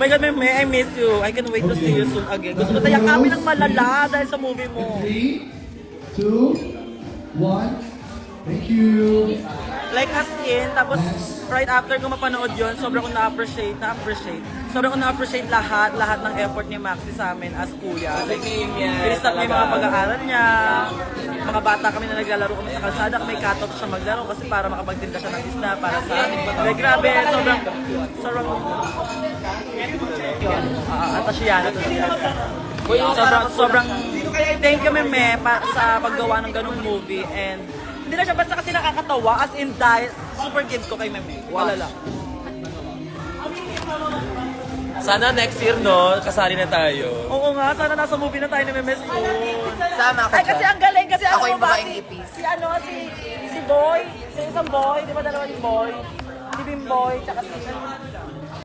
my God, Meme, I miss you. I can wait to see you soon again. Gusto ko tayo kami ng malala dahil sa movie mo. 3, 2, 1. Thank you. Like as in, tapos right after ko mapanood yun, sobrang ko na-appreciate. Sobrang ko na-appreciate lahat ng effort ni Maxi sa amin as kuya. Like, pinistop niya yung mga pag-aaral niya. Mga bata kami na naglalaro kami sa kalsada, may cut-off siya maglaro kasi para makapagtinda siya ng isda para sa amin. Like, grabe, sobrang thank you, Meme, sa paggawa ng ganung movie. And hindi na siya basta kasi nakakatawa, as in dahil super give ko kay Meme. Wala lang. Sana next year, no? Kasali na tayo. Oo nga, sana nasa movie na tayo ni Meme soon. Sama ako Ay, kasi ang galing, kasi Ako ano yung ba, babaeng ipis. si Boy, si isang boy, di ba dalawa ni Boy? Si Bimboy, tsaka si